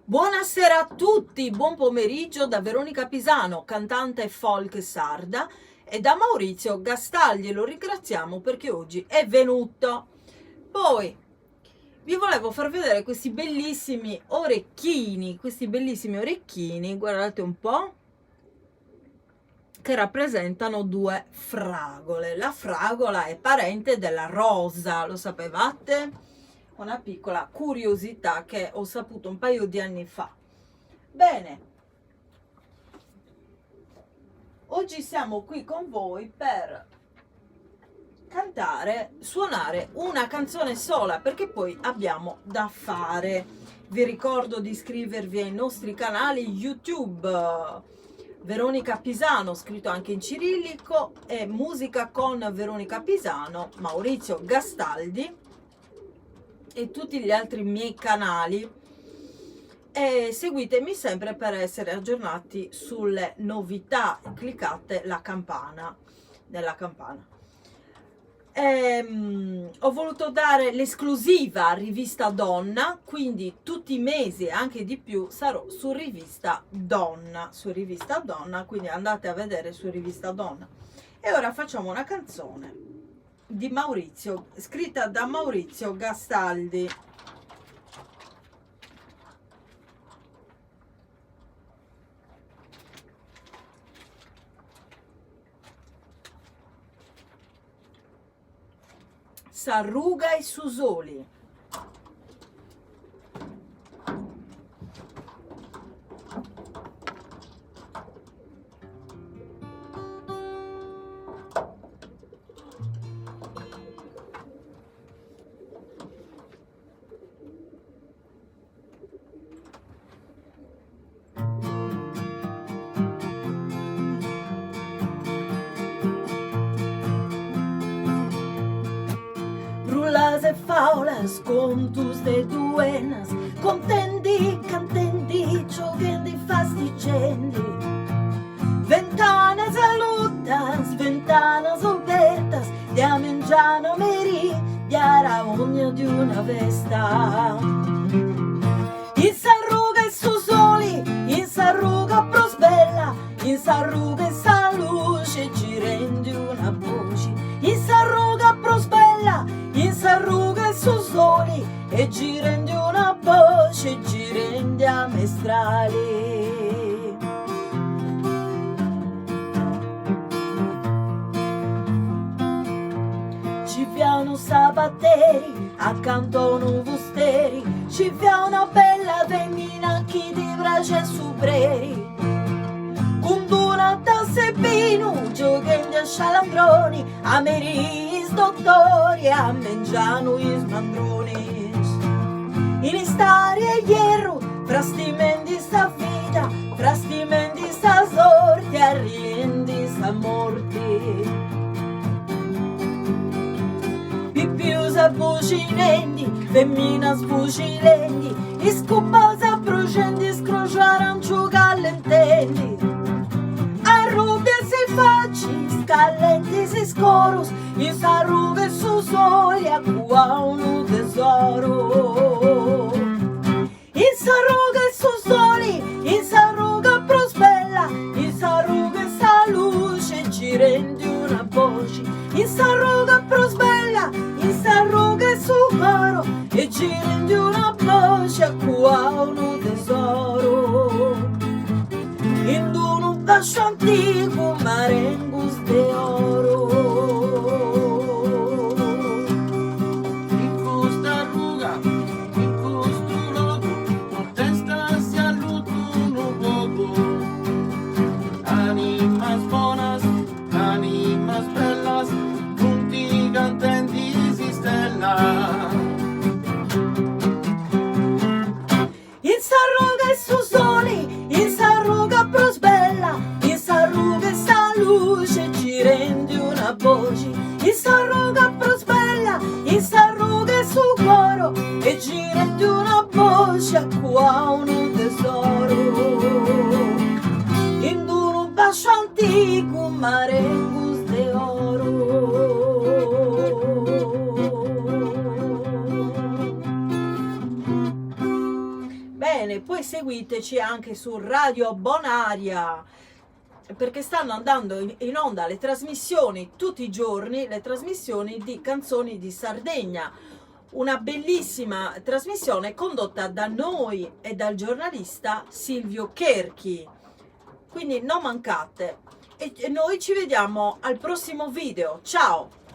Buonasera a tutti, buon pomeriggio da Veronica Pisano, cantante folk sarda, e da Maurizio Gastagli. Lo ringraziamo perché oggi è venuto. Poi vi volevo far vedere questi bellissimi orecchini, guardate un po', che rappresentano due fragole. La fragola è parente della rosa, lo sapevate? Una piccola curiosità che ho saputo un paio di anni fa. Bene, oggi siamo qui con voi per cantare, suonare una canzone sola, perché poi abbiamo da fare. Vi ricordo di iscrivervi ai nostri canali YouTube, Veronica Pisano, scritto anche in cirillico, e Musica con Veronica Pisano, Maurizio Gastaldi, e tutti gli altri miei canali, e seguitemi sempre per essere aggiornati sulle novità. Cliccate la campana nella campana. Ho voluto dare l'esclusiva Rivista Donna, quindi tutti i mesi e anche di più sarò su Rivista Donna, quindi andate a vedere su Rivista Donna. E ora facciamo una canzone di Maurizio, scritta da Maurizio Gastaldi. S'arruga i susoli. Brulas e faulas con tus deduenas, contendi, cantendi, giochendi, fasticendi. Ventanas alutas, ventanas apertas, diamo in giana meri, diara ogni di una vesta. In s'arruga i susoli, in s'arruga prosbella, in s'arruga e sa luce, ci rendi una voce. In s'arruga prosbella, in s'arruga i susoli, e ci rendi una voce, ci rendi a mestrali. Ci fiano sabatteri, accanto a un vusteri, ci fia una bella femmina chi ti piace subreri. Con una tassa e vino, giochendi a scialandroni, a meris dottori, a mengiano i smandroni. In stari e hierro, fra stimendi sta vita, fra stimendi sta sorte, arriendi sta morte. Pippiusa bucinendi, femmina sbucilendi, iscubosa brucendi, scrociarancio gallentendi. Arrubia si facci, scallenti si scorus, in s'arruga su soli, a qua un tesoro. In s'arruga su soli, in s'arruga prosbella, in s'arruga sa luce, ci rendi una voce. In s'arruga prosbella, in s'arruga su coro, e ci rendi una voce, a qua un tesoro. In un vascio antico, marengus de oro. In questa arruga, in questo loco, con testa si allutuno poco. Animas bonas, animas bellas, tutti cantenti si stella. In s'arruga e su soli, in s'arruga prosbella, in s'arruga e sa luce, ci rendi una voce. In s'arruga prosbella, in s'arruga e su coro, e ci rendi una voce, a qua un tesoro. In un vascio antico, marengus de oro. Bene, poi poi seguiteci anche su Radio Bonaria, perché stanno andando in onda le trasmissioni tutti i giorni, le trasmissioni di Canzoni di Sardegna, una bellissima trasmissione condotta da noi e dal giornalista Silvio Cherchi, quindi non mancate, e noi ci vediamo al prossimo video. Ciao!